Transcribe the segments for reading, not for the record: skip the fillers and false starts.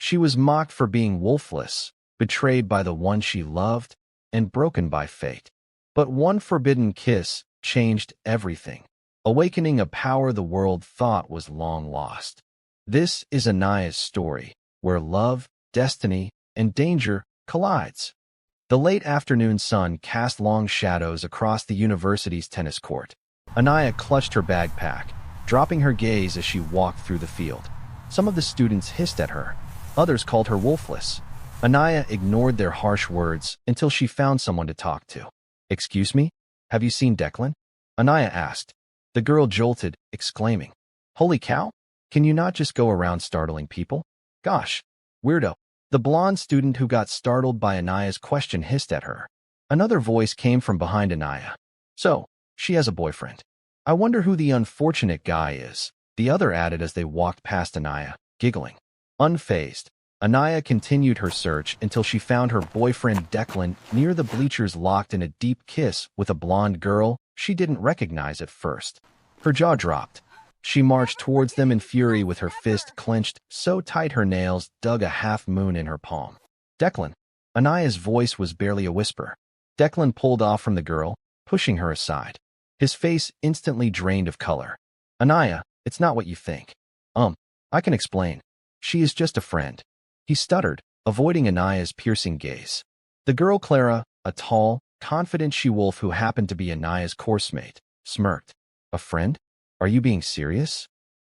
She was mocked for being wolfless, betrayed by the one she loved, and broken by fate. But one forbidden kiss changed everything, awakening a power the world thought was long lost. This is Anaya's story, where love, destiny, and danger collides. The late afternoon sun cast long shadows across the university's tennis court. Anaya clutched her backpack, dropping her gaze as she walked through the field. Some of the students hissed at her. Others called her wolfless. Anaya ignored their harsh words until she found someone to talk to. "Excuse me? Have you seen Declan?" Anaya asked. The girl jolted, exclaiming, "Holy cow! Can you not just go around startling people? Gosh, weirdo." The blonde student who got startled by Anaya's question hissed at her. Another voice came from behind Anaya. "So, she has a boyfriend. I wonder who the unfortunate guy is," the other added as they walked past Anaya, giggling. Unfazed, Anaya continued her search until she found her boyfriend Declan near the bleachers, locked in a deep kiss with a blonde girl she didn't recognize at first. Her jaw dropped. She marched towards them in fury with her fist clenched so tight her nails dug a half-moon in her palm. "Declan." Anaya's voice was barely a whisper. Declan pulled off from the girl, pushing her aside. His face instantly drained of color. "Anaya, it's not what you think." I can explain. She is just a friend." He stuttered, avoiding Anaya's piercing gaze. The girl Clara, a tall, confident she-wolf who happened to be Anaya's coursmate, smirked. "A friend? Are you being serious?"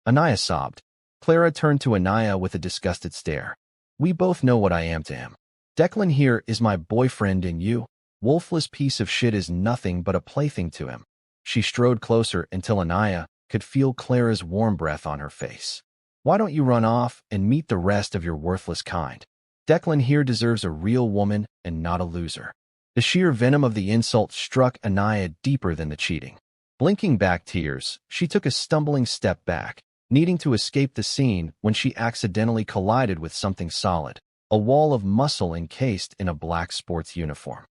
Anaya sobbed. Clara turned to Anaya with a disgusted stare. "We both know what I am to him. Declan here is my boyfriend, and you, wolfless piece of shit, is nothing but a plaything to him." She strode closer until Anaya could feel Clara's warm breath on her face. "Why don't you run off and meet the rest of your worthless kind? Declan here deserves a real woman and not a loser." The sheer venom of the insult struck Anaya deeper than the cheating. Blinking back tears, she took a stumbling step back, needing to escape the scene when she accidentally collided with something solid, a wall of muscle encased in a black sports uniform.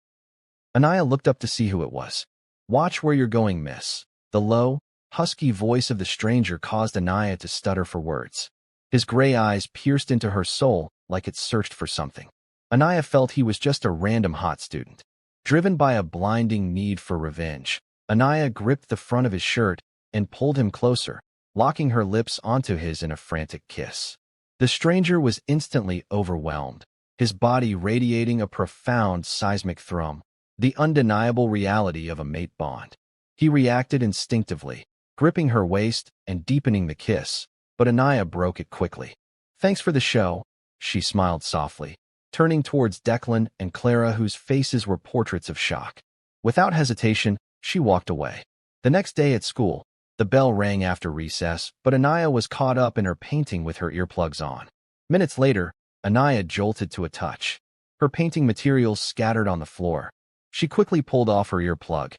Anaya looked up to see who it was. "Watch where you're going, miss." The low, husky voice of the stranger caused Anaya to stutter for words. His gray eyes pierced into her soul like it searched for something. Anaya felt he was just a random hot student. Driven by a blinding need for revenge, Anaya gripped the front of his shirt and pulled him closer, locking her lips onto his in a frantic kiss. The stranger was instantly overwhelmed, his body radiating a profound seismic thrum, the undeniable reality of a mate bond. He reacted instinctively, gripping her waist and deepening the kiss, but Anaya broke it quickly. "Thanks for the show," she smiled softly, turning towards Declan and Clara, whose faces were portraits of shock. Without hesitation, she walked away. The next day at school, the bell rang after recess, but Anaya was caught up in her painting with her earplugs on. Minutes later, Anaya jolted to a touch. Her painting materials scattered on the floor. She quickly pulled off her earplug.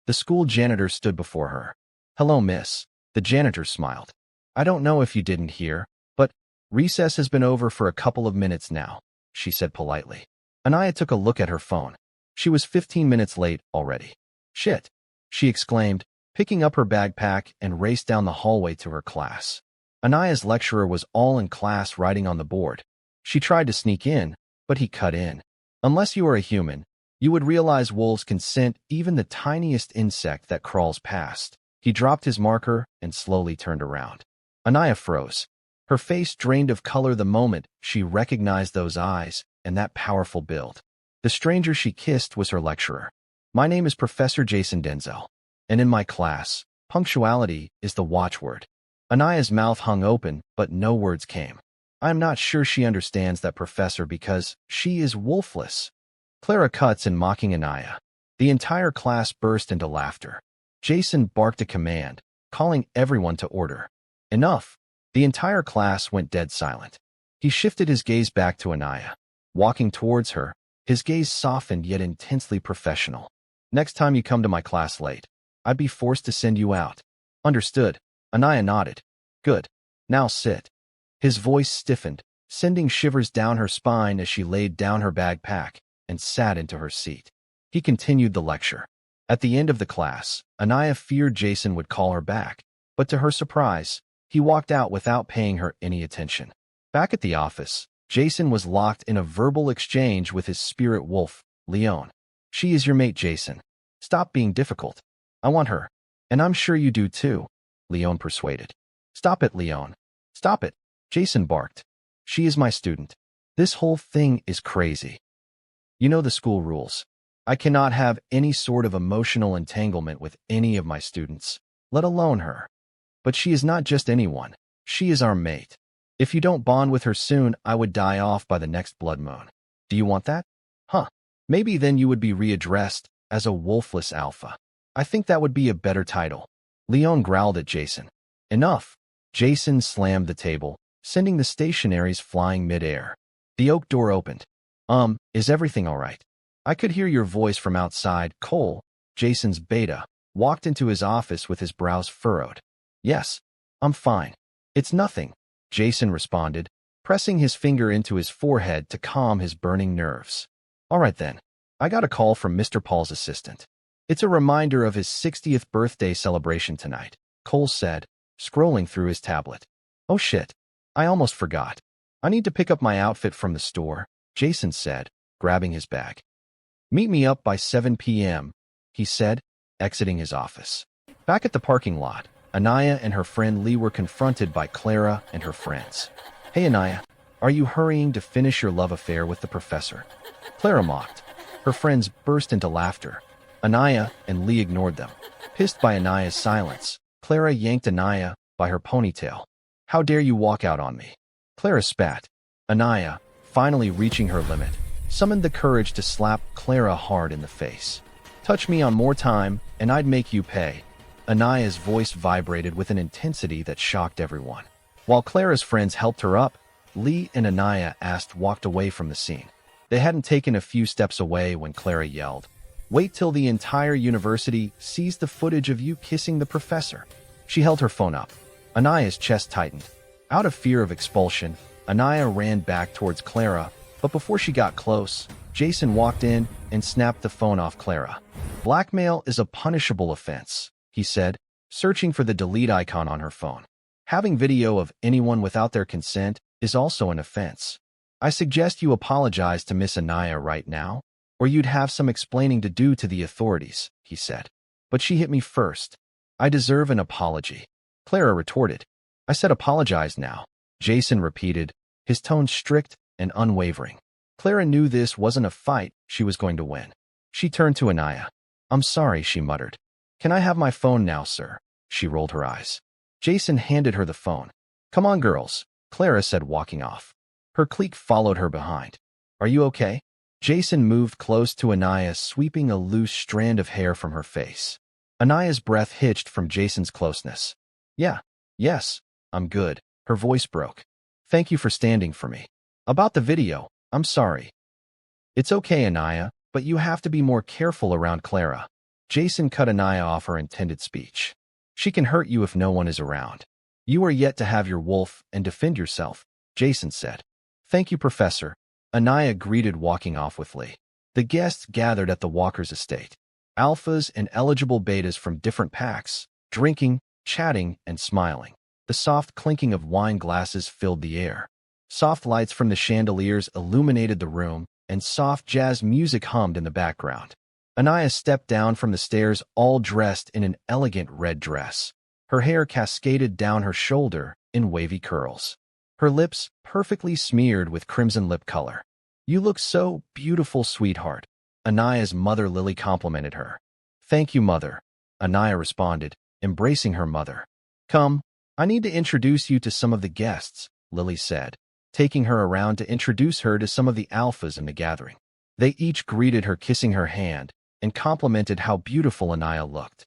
The school janitor stood before her. "Hello, miss." The janitor smiled. "I don't know if you didn't hear, but recess has been over for a couple of minutes now," she said politely. Anaya took a look at her phone. She was 15 minutes late already. "Shit," she exclaimed, picking up her backpack and raced down the hallway to her class. Anaya's lecturer was all in class writing on the board. She tried to sneak in, but he cut in. "Unless you are a human, you would realize wolves can scent even the tiniest insect that crawls past." He dropped his marker and slowly turned around. Anaya froze. Her face drained of color the moment she recognized those eyes and that powerful build. The stranger she kissed was her lecturer. "My name is Professor Jason Denzel, and in my class, punctuality is the watchword." Anaya's mouth hung open, but no words came. "I am not sure she understands that, professor, because she is wolfless." Clara cuts in, mocking Anaya. The entire class burst into laughter. Jason barked a command, calling everyone to order. "Enough." The entire class went dead silent. He shifted his gaze back to Anaya. Walking towards her, his gaze softened yet intensely professional. "Next time you come to my class late, I'd be forced to send you out." "Understood." Anaya nodded. "Good. Now sit." His voice stiffened, sending shivers down her spine as she laid down her backpack and sat into her seat. He continued the lecture. At the end of the class, Anaya feared Jason would call her back, but to her surprise, he walked out without paying her any attention. Back at the office, Jason was locked in a verbal exchange with his spirit wolf, Leon. She is your mate, Jason. Stop being difficult. I want her. And I'm sure you do too, Leon persuaded. Stop it, Leon. Stop it, Jason barked. She is my student. This whole thing is crazy. You know the school rules. I cannot have any sort of emotional entanglement with any of my students, let alone her. But she is not just anyone. She is our mate. If you don't bond with her soon, I would die off by the next blood moon. Do you want that? Huh. Maybe then you would be readdressed as a wolfless alpha. I think that would be a better title. Leon growled at Jason. Enough. Jason slammed the table, sending the stationaries flying mid-air. The oak door opened. Is everything all right? I could hear your voice from outside. Cole, Jason's beta, walked into his office with his brows furrowed. Yes, I'm fine. It's nothing, Jason responded, pressing his finger into his forehead to calm his burning nerves. All right then. I got a call from Mr. Paul's assistant. It's a reminder of his 60th birthday celebration tonight, Cole said, scrolling through his tablet. Oh shit. I almost forgot. I need to pick up my outfit from the store, Jason said, grabbing his bag. Meet me up by 7 p.m., he said, exiting his office. Back at the parking lot, Anaya and her friend Lee were confronted by Clara and her friends. Hey Anaya, are you hurrying to finish your love affair with the professor? Clara mocked. Her friends burst into laughter. Anaya and Lee ignored them. Pissed by Anaya's silence, Clara yanked Anaya by her ponytail. How dare you walk out on me? Clara spat. Anaya, finally reaching her limit, summoned the courage to slap Clara hard in the face. Touch me on more time, and I'd make you pay. Anaya's voice vibrated with an intensity that shocked everyone. While Clara's friends helped her up, Lee and Anaya walked away from the scene. They hadn't taken a few steps away when Clara yelled, "Wait till the entire university sees the footage of you kissing the professor." She held her phone up. Anaya's chest tightened. Out of fear of expulsion, Anaya ran back towards Clara, but before she got close, Jason walked in and snapped the phone off Clara. Blackmail is a punishable offense, he said, searching for the delete icon on her phone. Having video of anyone without their consent is also an offense. I suggest you apologize to Miss Anaya right now, or you'd have some explaining to do to the authorities, he said. But she hit me first. I deserve an apology. Clara retorted. I said apologize now, Jason repeated, his tone strict and unwavering. Clara knew this wasn't a fight she was going to win. She turned to Anaya. I'm sorry, she muttered. Can I have my phone now, sir? She rolled her eyes. Jason handed her the phone. Come on, girls, Clara said, walking off. Her clique followed her behind. Are you okay? Jason moved close to Anaya, sweeping a loose strand of hair from her face. Anaya's breath hitched from Jason's closeness. Yes, I'm good. Her voice broke. Thank you for standing for me. About the video, I'm sorry. It's okay, Anaya, but you have to be more careful around Clara. Jason cut Anaya off her intended speech. She can hurt you if no one is around. You are yet to have your wolf and defend yourself, Jason said. Thank you, Professor. Anaya greeted, walking off with Lee. The guests gathered at the Walker's estate. Alphas and eligible betas from different packs, drinking, chatting, and smiling. The soft clinking of wine glasses filled the air. Soft lights from the chandeliers illuminated the room, and soft jazz music hummed in the background. Anaya stepped down from the stairs, all dressed in an elegant red dress. Her hair cascaded down her shoulder in wavy curls. Her lips perfectly smeared with crimson lip color. You look so beautiful, sweetheart. Anaya's mother Lily complimented her. Thank you, mother, Anaya responded, embracing her mother. Come, I need to introduce you to some of the guests, Lily said, taking her around to introduce her to some of the alphas in the gathering. They each greeted her, kissing her hand, and complimented how beautiful Anaya looked.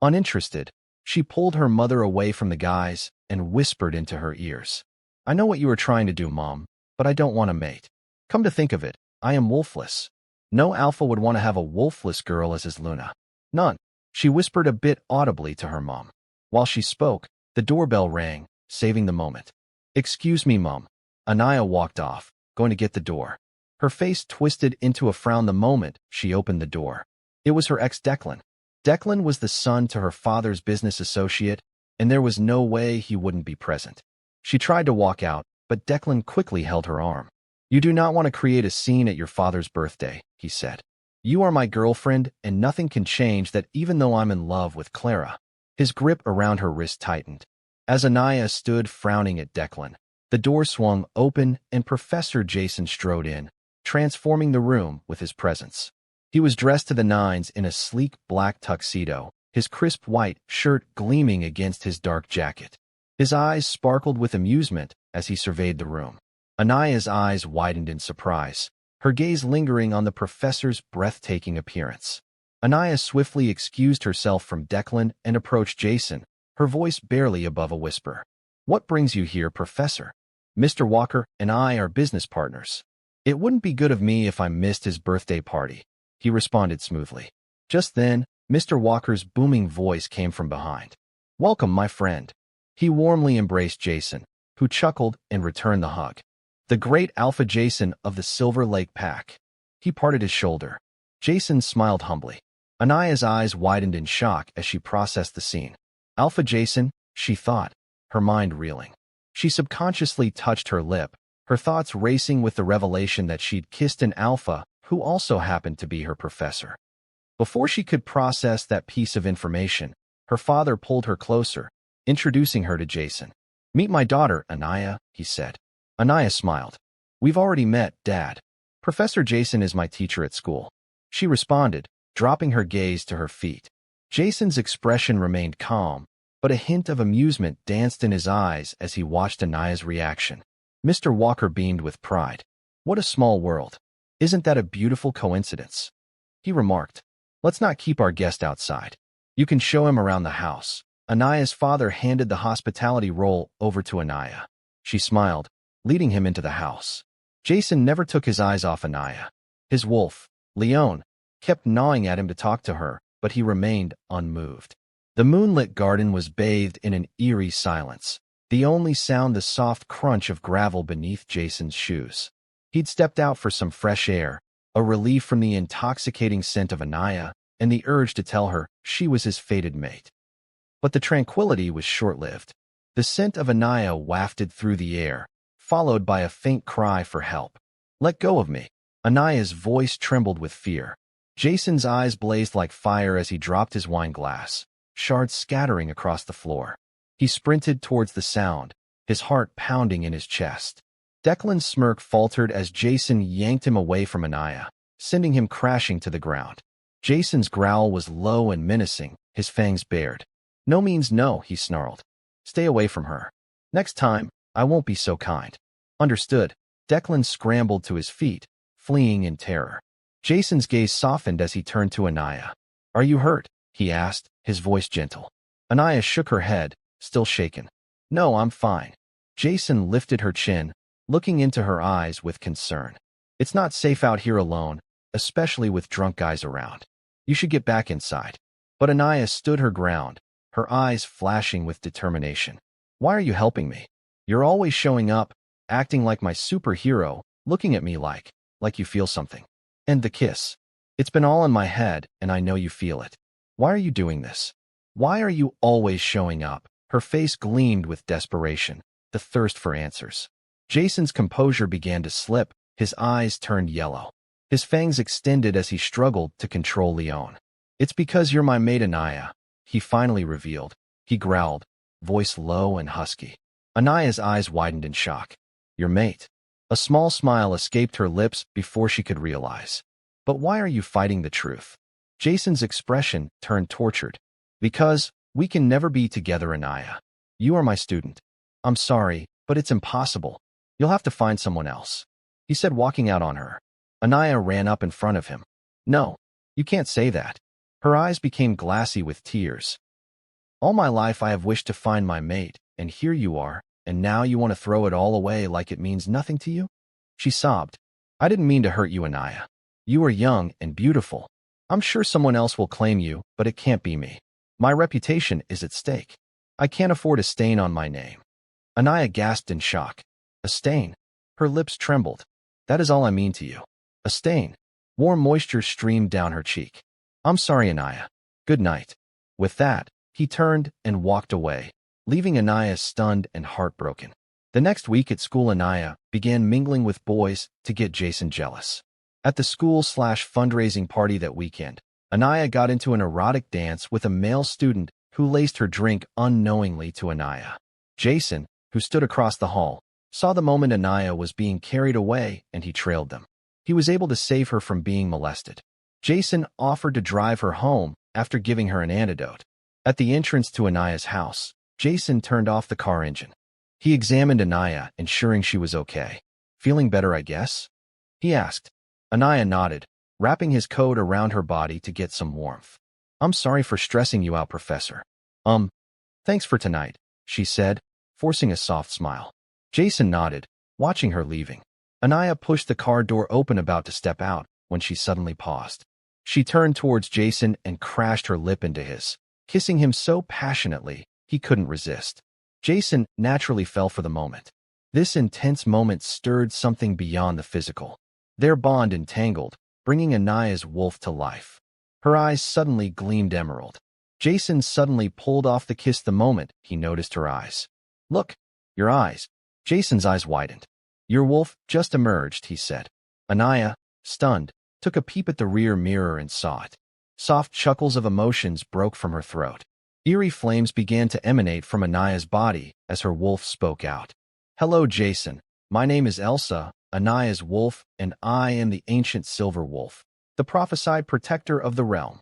Uninterested, she pulled her mother away from the guys and whispered into her ears. I know what you are trying to do, Mom, but I don't want a mate. Come to think of it, I am wolfless. No alpha would want to have a wolfless girl as his Luna. None, she whispered a bit audibly to her mom. While she spoke, the doorbell rang, saving the moment. Excuse me, Mom. Anaya walked off, going to get the door. Her face twisted into a frown the moment she opened the door. It was her ex Declan. Declan was the son to her father's business associate, and there was no way he wouldn't be present. She tried to walk out, but Declan quickly held her arm. You do not want to create a scene at your father's birthday, he said. You are my girlfriend, and nothing can change that even though I'm in love with Clara. His grip around her wrist tightened. As Anaya stood frowning at Declan, the door swung open and Professor Jason strode in, transforming the room with his presence. He was dressed to the nines in a sleek black tuxedo, his crisp white shirt gleaming against his dark jacket. His eyes sparkled with amusement as he surveyed the room. Anaya's eyes widened in surprise, her gaze lingering on the professor's breathtaking appearance. Anaya swiftly excused herself from Declan and approached Jason, her voice barely above a whisper. What brings you here, Professor? Mr. Walker and I are business partners. It wouldn't be good of me if I missed his birthday party, he responded smoothly. Just then, Mr. Walker's booming voice came from behind. Welcome, my friend. He warmly embraced Jason, who chuckled and returned the hug. The great Alpha Jason of the Silver Lake Pack. He parted his shoulder. Jason smiled humbly. Anaya's eyes widened in shock as she processed the scene. Alpha Jason, she thought, her mind reeling. She subconsciously touched her lip, her thoughts racing with the revelation that she'd kissed an alpha who also happened to be her professor. Before she could process that piece of information, her father pulled her closer, introducing her to Jason. Meet my daughter, Anaya, he said. Anaya smiled. We've already met, Dad. Professor Jason is my teacher at school. She responded, dropping her gaze to her feet. Jason's expression remained calm, but a hint of amusement danced in his eyes as he watched Anaya's reaction. Mr. Walker beamed with pride. What a small world. Isn't that a beautiful coincidence? He remarked. Let's not keep our guest outside. You can show him around the house. Anaya's father handed the hospitality role over to Anaya. She smiled, leading him into the house. Jason never took his eyes off Anaya. His wolf, Leon, kept gnawing at him to talk to her, but he remained unmoved. The moonlit garden was bathed in an eerie silence, the only sound the soft crunch of gravel beneath Jason's shoes. He'd stepped out for some fresh air, a relief from the intoxicating scent of Anaya and the urge to tell her she was his fated mate. But the tranquility was short-lived. The scent of Anaya wafted through the air, followed by a faint cry for help. Let go of me. Anaya's voice trembled with fear. Jason's eyes blazed like fire as he dropped his wine glass, shards scattering across the floor. He sprinted towards the sound, his heart pounding in his chest. Declan's smirk faltered as Jason yanked him away from Anaya, sending him crashing to the ground. Jason's growl was low and menacing, his fangs bared. No means no, he snarled. Stay away from her. Next time, I won't be so kind. Understood. Declan scrambled to his feet, fleeing in terror. Jason's gaze softened as he turned to Anaya. Are you hurt? He asked, his voice gentle. Anaya shook her head, still shaken. No, I'm fine. Jason lifted her chin, looking into her eyes with concern. It's not safe out here alone, especially with drunk guys around. You should get back inside. But Anaya stood her ground, her eyes flashing with determination. Why are you helping me? You're always showing up, acting like my superhero, looking at me like you feel something. And the kiss. It's been all in my head, and I know you feel it. Why are you doing this? Why are you always showing up? Her face gleamed with desperation, the thirst for answers. Jason's composure began to slip, his eyes turned yellow. His fangs extended as he struggled to control Leon. It's because you're my mate, Anaya, he finally revealed. He growled, voice low and husky. Anaya's eyes widened in shock. Your mate? A small smile escaped her lips before she could realize. But why are you fighting the truth? Jason's expression turned tortured. Because we can never be together, Anaya. You are my student. I'm sorry, but it's impossible. You'll have to find someone else, he said, walking out on her. Anaya ran up in front of him. No, you can't say that. Her eyes became glassy with tears. All my life I have wished to find my mate, and here you are, and now you want to throw it all away like it means nothing to you? She sobbed. I didn't mean to hurt you, Anaya. You are young and beautiful. I'm sure someone else will claim you, but it can't be me. My reputation is at stake. I can't afford a stain on my name. Anaya gasped in shock. A stain? Her lips trembled. That is all I mean to you. A stain. Warm moisture streamed down her cheek. I'm sorry, Anaya. Good night. With that, he turned and walked away, leaving Anaya stunned and heartbroken. The next week at school, Anaya began mingling with boys to get Jason jealous. At the school/fundraising party that weekend, Anaya got into an erotic dance with a male student who laced her drink unknowingly to Anaya. Jason, who stood across the hall, saw the moment Anaya was being carried away and he trailed them. He was able to save her from being molested. Jason offered to drive her home after giving her an antidote. At the entrance to Anaya's house, Jason turned off the car engine. He examined Anaya, ensuring she was okay. "Feeling better, I guess?" he asked. Anaya nodded, wrapping his coat around her body to get some warmth. "I'm sorry for stressing you out, Professor." Thanks for tonight," she said, forcing a soft smile. Jason nodded, watching her leaving. Anaya pushed the car door open, about to step out, when she suddenly paused. She turned towards Jason and crashed her lip into his, kissing him so passionately he couldn't resist. Jason naturally fell for the moment. This intense moment stirred something beyond the physical. Their bond entangled, bringing Anaya's wolf to life. Her eyes suddenly gleamed emerald. Jason suddenly pulled off the kiss the moment he noticed her eyes. "Look, your eyes." Jason's eyes widened. "Your wolf just emerged," he said. Anaya, stunned, took a peep at the rear mirror and saw it. Soft chuckles of emotions broke from her throat. Eerie flames began to emanate from Anaya's body as her wolf spoke out. "Hello, Jason. My name is Elsa, Anaya's wolf, and I am the ancient silver wolf, the prophesied protector of the realm."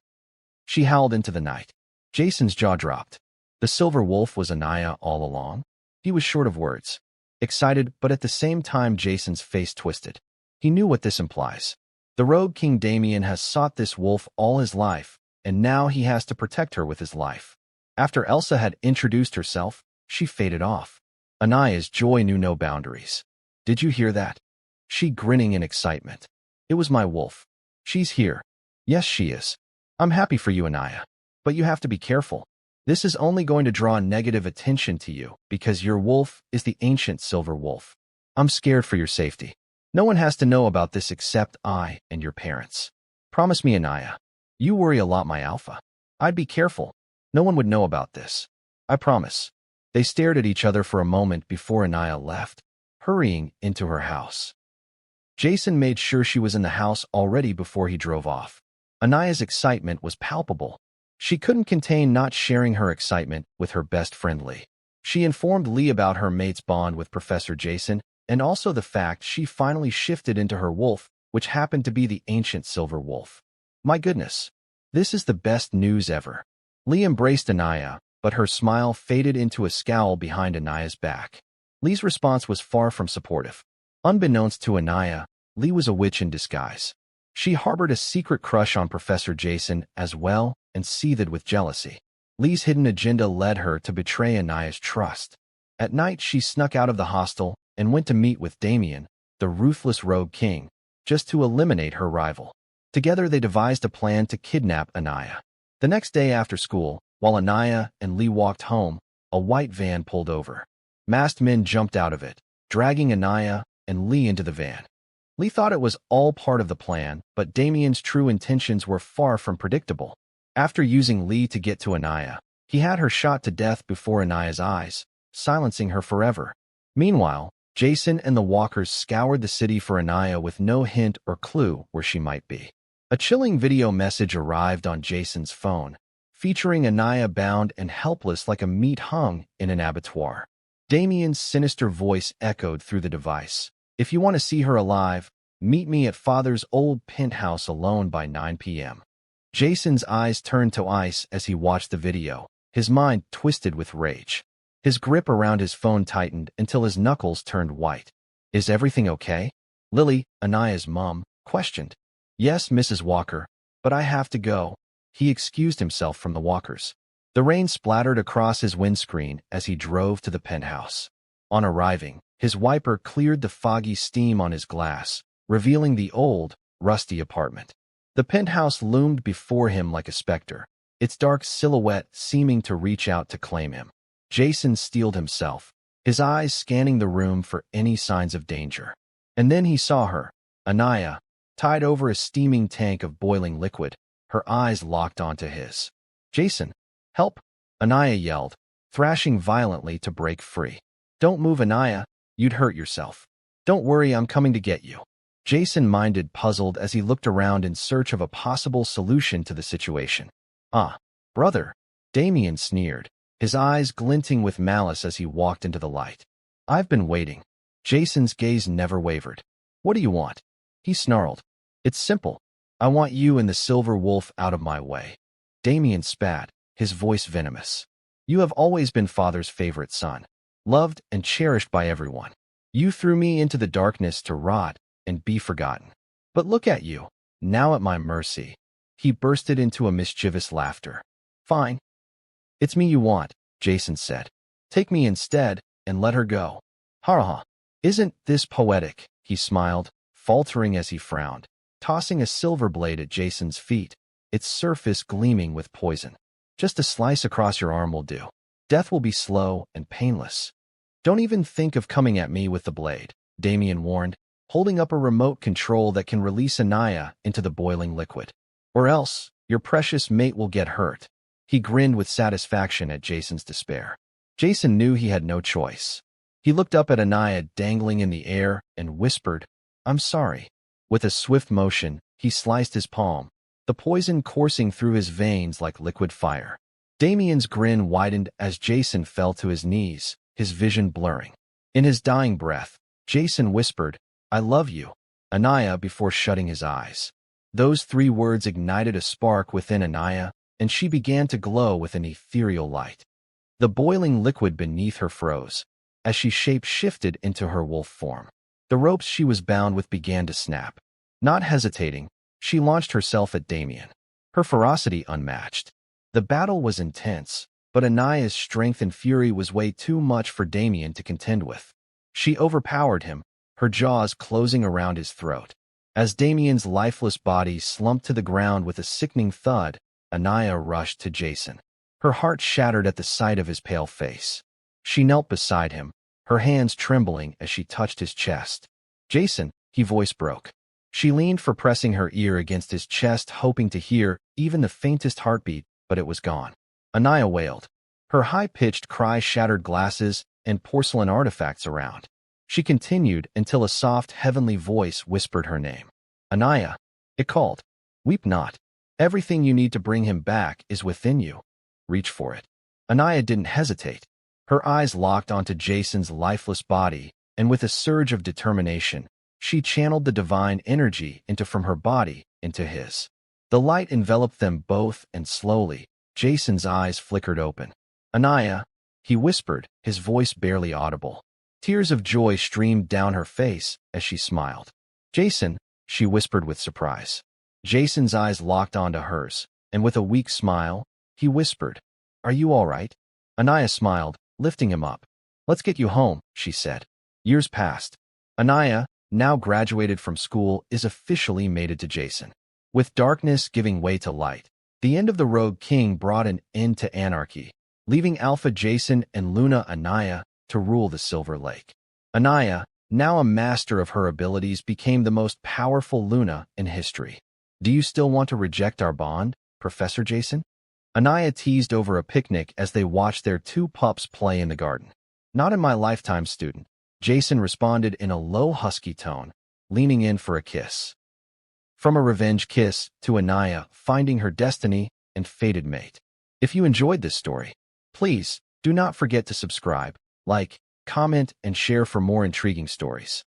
She howled into the night. Jason's jaw dropped. The silver wolf was Anaya all along? He was short of words. Excited, but at the same time Jason's face twisted. He knew what this implies. The rogue King Damien has sought this wolf all his life, and now he has to protect her with his life. After Elsa had introduced herself, she faded off. Anaya's joy knew no boundaries. "Did you hear that?" She grinning in excitement. "It was my wolf. She's here." "Yes, she is. I'm happy for you, Anaya. But you have to be careful. This is only going to draw negative attention to you because your wolf is the ancient silver wolf. I'm scared for your safety. No one has to know about this except I and your parents. Promise me, Anaya. You worry a lot, my alpha. I'd be careful. No one would know about this. I promise." They stared at each other for a moment before Anaya left, hurrying into her house. Jason made sure she was in the house already before he drove off. Anaya's excitement was palpable. She couldn't contain not sharing her excitement with her best friend Lee. She informed Lee about her mate's bond with Professor Jason and also the fact she finally shifted into her wolf, which happened to be the ancient silver wolf. "My goodness, this is the best news ever." Lee embraced Anaya, but her smile faded into a scowl behind Anaya's back. Lee's response was far from supportive. Unbeknownst to Anaya, Lee was a witch in disguise. She harbored a secret crush on Professor Jason as well and seethed with jealousy. Lee's hidden agenda led her to betray Anaya's trust. At night, she snuck out of the hostel and went to meet with Damien, the ruthless rogue king, just to eliminate her rival. Together, they devised a plan to kidnap Anaya. The next day after school, while Anaya and Lee walked home, a white van pulled over. Masked men jumped out of it, dragging Anaya and Lee into the van. Lee thought it was all part of the plan, but Damien's true intentions were far from predictable. After using Lee to get to Anaya, he had her shot to death before Anaya's eyes, silencing her forever. Meanwhile, Jason and the walkers scoured the city for Anaya with no hint or clue where she might be. A chilling video message arrived on Jason's phone, featuring Anaya bound and helpless like a meat hung in an abattoir. Damien's sinister voice echoed through the device. "If you want to see her alive, meet me at Father's old penthouse alone by 9 p.m. Jason's eyes turned to ice as he watched the video, his mind twisted with rage. His grip around his phone tightened until his knuckles turned white. "Is everything okay?" Lily, Anaya's mom, questioned. "Yes, Mrs. Walker, but I have to go." He excused himself from the walkers. The rain splattered across his windscreen as he drove to the penthouse. On arriving, his wiper cleared the foggy steam on his glass, revealing the old, rusty apartment. The penthouse loomed before him like a specter, its dark silhouette seeming to reach out to claim him. Jason steeled himself, his eyes scanning the room for any signs of danger. And then he saw her, Anaya, tied over a steaming tank of boiling liquid, her eyes locked onto his. "Jason, help!" Anaya yelled, thrashing violently to break free. "Don't move, Anaya. You'd hurt yourself. Don't worry, I'm coming to get you. Jason minded puzzled as he looked around in search of a possible solution to the situation. Ah, brother, Damien sneered, his eyes glinting with malice as he walked into the light. I've been waiting. Jason's gaze never wavered. What do you want? He snarled. It's simple. I want you and the silver wolf out of my way. Damien spat, his voice venomous. You have always been father's favorite son, loved and cherished by everyone. You threw me into the darkness to rot and be forgotten. But look at you, now at my mercy. He bursted into a mischievous laughter. Fine. It's me you want, Jason said. Take me instead and let her go. Ha ha. Isn't this poetic? He smiled, faltering as he frowned, tossing a silver blade at Jason's feet, its surface gleaming with poison. Just a slice across your arm will do. Death will be slow and painless. Don't even think of coming at me with the blade, Damien warned, holding up a remote control that can release Anaya into the boiling liquid. Or else, your precious mate will get hurt. He grinned with satisfaction at Jason's despair. Jason knew he had no choice. He looked up at Anaya dangling in the air and whispered, I'm sorry. With a swift motion, he sliced his palm, the poison coursing through his veins like liquid fire. Damien's grin widened as Jason fell to his knees, his vision blurring. In his dying breath, Jason whispered, I love you, Anaya, before shutting his eyes. Those 3 words ignited a spark within Anaya, and she began to glow with an ethereal light. The boiling liquid beneath her froze, as she shape-shifted into her wolf form. The ropes she was bound with began to snap. Not hesitating, she launched herself at Damien, her ferocity unmatched. The battle was intense, but Anaya's strength and fury was way too much for Damien to contend with. She overpowered him, her jaws closing around his throat. As Damien's lifeless body slumped to the ground with a sickening thud, Anaya rushed to Jason. Her heart shattered at the sight of his pale face. She knelt beside him, her hands trembling as she touched his chest. Jason, his voice broke. She leaned for pressing her ear against his chest, hoping to hear even the faintest heartbeat, but it was gone. Anaya wailed. Her high-pitched cry shattered glasses and porcelain artifacts around. She continued until a soft, heavenly voice whispered her name. Anaya, it called. Weep not. Everything you need to bring him back is within you. Reach for it. Anaya didn't hesitate. Her eyes locked onto Jason's lifeless body, and with a surge of determination, she channeled the divine energy from her body into his. The light enveloped them both, and slowly, Jason's eyes flickered open. Anaya, he whispered, his voice barely audible. Tears of joy streamed down her face as she smiled. Jason, she whispered with surprise. Jason's eyes locked onto hers, and with a weak smile, he whispered, Are you all right? Anaya smiled, lifting him up. Let's get you home, she said. Years passed. Anaya, now graduated from school, is officially mated to Jason. With darkness giving way to light, the end of the Rogue King brought an end to anarchy, leaving Alpha Jason and Luna Anaya to rule the Silver Lake. Anaya, now a master of her abilities, became the most powerful Luna in history. Do you still want to reject our bond, Professor Jason? Anaya teased over a picnic as they watched their 2 pups play in the garden. Not in my lifetime, student, Jason responded in a low husky tone, leaning in for a kiss. From a revenge kiss to Anaya finding her destiny and fated mate. If you enjoyed this story, please do not forget to subscribe, like, comment, and share for more intriguing stories.